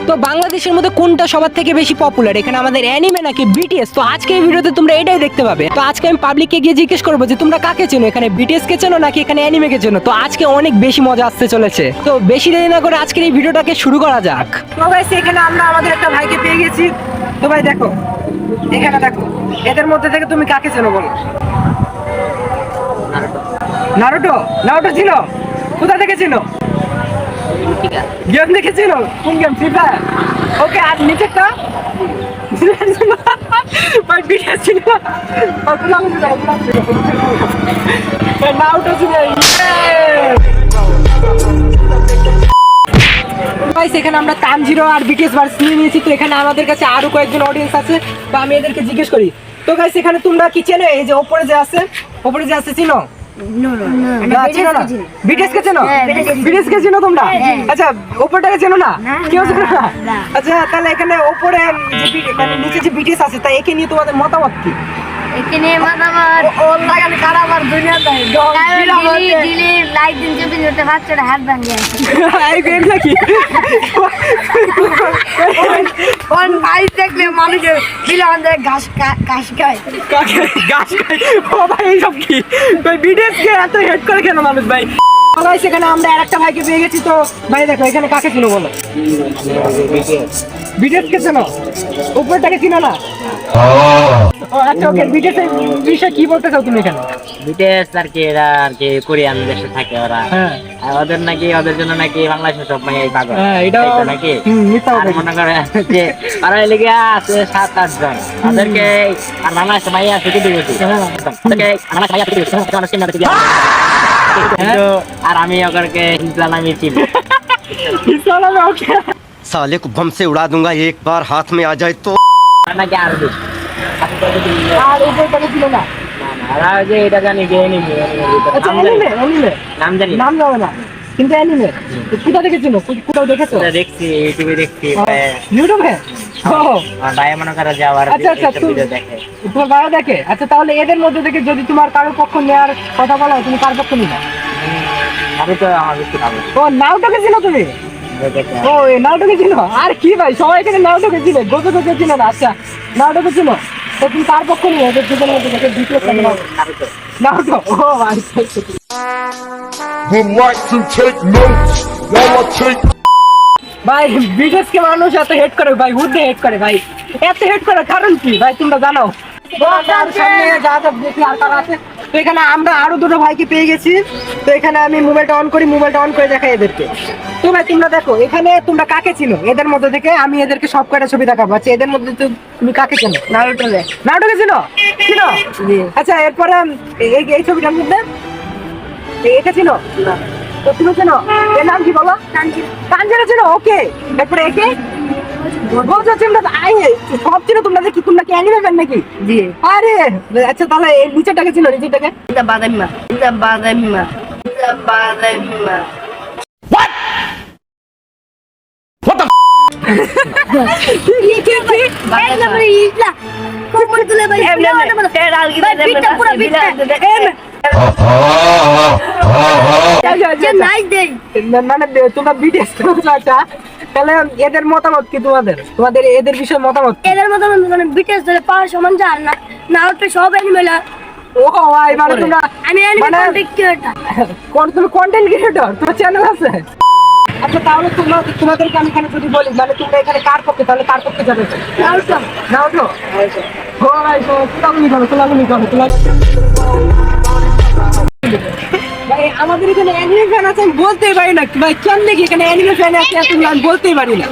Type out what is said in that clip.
তো বাংলাদেশের মধ্যে কোনটা সবার থেকে বেশি পপুলার, এখানে আমাদের অ্যানিমে নাকি বিটিএস? তো আজকে এই ভিডিওতে তোমরা এটাই দেখতে পাবে। তো আজকে আমি পাবলিককে গিয়ে জিজ্ঞেস করবো যে তোমরা কাকে চেনো, এখানে বিটিএস কে চেনো নাকি এখানে অ্যানিমে কে চেনো। তো আজকে অনেক বেশি মজা আসতে চলেছে, তো বেশি দেরি না করে আজকের এই ভিডিওটাকে শুরু করা যাক। তো গাইস এখানে আমরা আমাদের একটা ভাইকে পেয়ে গেছি। তো ভাই দেখো, এখানে দেখো, এদের মধ্যে থেকে তুমি কাকে চেনো বলো? নারুটো। নারুটো ছিল? কোথা থেকে ছিল? গেম দেখেছিল? কোন গেম? Free fire. ওকে, আর নিচেরটা ভাই বিটিএস ছিল। নারুটো ছিল। গাইস এখানে আমরা তানজিরো আর বিটিএস ভার্সেস নিয়ে নিয়েছি। তো এখানে আমাদের কাছে আরো কয়েকজন অডিয়েন্স আছে, তো আমি এদেরকে জিজ্ঞেস করি। তো গাইস এখানে তোমরা কি চেনো? এই যে ওপরে যে আছে চিনো? বিটিএস কে চেনো? বিটিএস কে চেনো তোমরা? আচ্ছা, ওপরটাকে চেনো না? কেউ চেনো না? আচ্ছা, তাহলে এখানে ওপরে মানে নিচে যে বিটিএস আছে, তাই একে নিয়ে তোমাদের মতামত কি? এখানে মাতামার ওর লাগান কারাবার দুনিয়া নাই দিলি লাইক দিন যে ভিডিওতে বাচ্চাটা হাত ভাঙে এই গেম নাকি? কোন ভাই দেখলে মানুষের দিলে আমাদের ঘাস খায় গাছ খাই। ও ভাই এইসব কি? ভাই বিটিএস কে এত হেড করে কেন মানুষ ভাই? ভাই সেখানে আমরা আরেকটা ভাইকে পেয়ে গেছি। তো ভাই দেখো এখানে কাকে চিনো বলো? বিটিএস কে চেনো? উপরটাকে চিনো না? আচ্ছা, ওকে, বিটিএস এর বিষয়ে কি বলতে চাও তুমি এখানে? বিটিএস আর কি, এরা আর কি কোরিয়ান দেশে থাকে ওরা। হ্যাঁ, আর ওদের নাকি, ওদের জন্য নাকি বাংলাদেশের সব মেয়ে পাগল। হ্যাঁ, এটাও তাই তো নাকি? মিথ্যা আর কথা। মনে করে যে ওরা এদিকে আছে 7-8 জন, ওদেরকে আর বাংলাদেশে মাইয়া আছে কি দিবি? ওদেরকে বাংলাদেশে মাইয়া আছে কি দিবি? ওরা চিন্তা করতে কিন্তু আর আমি ওদেরকে হিজলা নামে চিনি। ওকে, साले को बम से उड़ा दूंगा एक बार हाथ में आ जाए तो। ওরা নাকি আর বেশি। আর উপরটাকে চিনো না? ওরা যে এটা জানি যে anime, আচ্ছা, নাম জানি। অ্যানিমে নাম জানি নাম জানো না, কিন্তু অ্যানিমে কোথা থেকে চিনো? কোথাও দেখেছো? ওটা দেখছি, ইউটিউবে দেখছি। ইউটিউবে? ও আমার ভাই মনে করে যে আবার আচ্ছা, আচ্ছা, এইসব ভিডিও দেখে। তোমার ভালো দেখে? আচ্ছা, তাহলে এদের মধ্যে থেকে যদি তোমার কারোর পক্ষ নেওয়ার কথা বলা হয়, তুমি কার পক্ষ নিবা? আমি তো আমার বেশি ভালো ও নাওটোকে চিনো তুমি? ও এই নাওটোকে চিনো? আর কি ভাই, সবাই এখানে নাওটোকে চিনে, গোজো চিনো না? আচ্ছা, নাওটোকে চিনো? তো তুমি কার পক্ষ নিবে এদের দুজনের মধ্যে থেকে? দ্বিতীয় নাওটো। ও আচ্ছা, would like to take notes while I take. ভাই বিটিএস কে মানুষ এত হেড করে ভাই, হুদ্দে হেড করে ভাই, এত হেড করার কারণ কি ভাই তোমরা জানো? আর সামনে যা যা দেখি আর কারা আছে। তো এখানে আমরা আরো দুটো ভাইকে পেয়ে গেছি। তো এখানে আমি মোবাইলটা অন করে দেখাই এদেরকে। তো ভাই তোমরা দেখো এখানে তোমরা কাকে চিনো এদের মধ্যে থেকে? আমি এদেরকে সব কয়টা ছবি দেখাবো। আচ্ছা, এদের মধ্যে তো তুমি কাকে চেনো? নারুটোরে নাটকে চিনো? আচ্ছা, এরপরে এই ছবিটার মধ্যে এটা চিনো? তো তুমি চেনো? এর নাম কি বলো? তানজিরো চিনো? ওকে, এরপরে একে বলছো চিনো? সব চিনো তোমরা? দেখি তোমরা কি অ্যানিমে ফ্যান নাকি? জি আরে আচ্ছা, তাহলে এই নিচেরটাকে চিনো? নিচেরটাকে এটা বাদাইমা মানে তোমরা বিটিএস আচ্ছা, তাহলে এদের মতামত কি? তোমাদের এদের বিষয়ে মতামত কি? এদের মতো মানে বিটিএস ধরে পাওয়ার সমান যার না নারুটো সব অ্যানিমেলা। ও ভাই, মানে তোমরা আমি অ্যানিমে মানে কন্টেন্ট ক্রিয়েটর। তুমি কন্টেন্ট ক্রিয়েটর, তোমার চ্যানেল আছে? আচ্ছা, তাহলে তোমাদেরকে আমি এখানে যদি বলি, মানে তোমরা এখানে কার পক্ষে, তাহলে কার পক্ষে যাবে? Naruto Naruto. ও ভাই, তোলাগুলি করো। ভাই আমাদের এখানে অ্যানিমে ফ্যান আছে, আমি বলতেই পারি না ভাই, কেমনে কি এখানে অ্যানিমে ফ্যান আছে এত আমি বলতেই পারি না।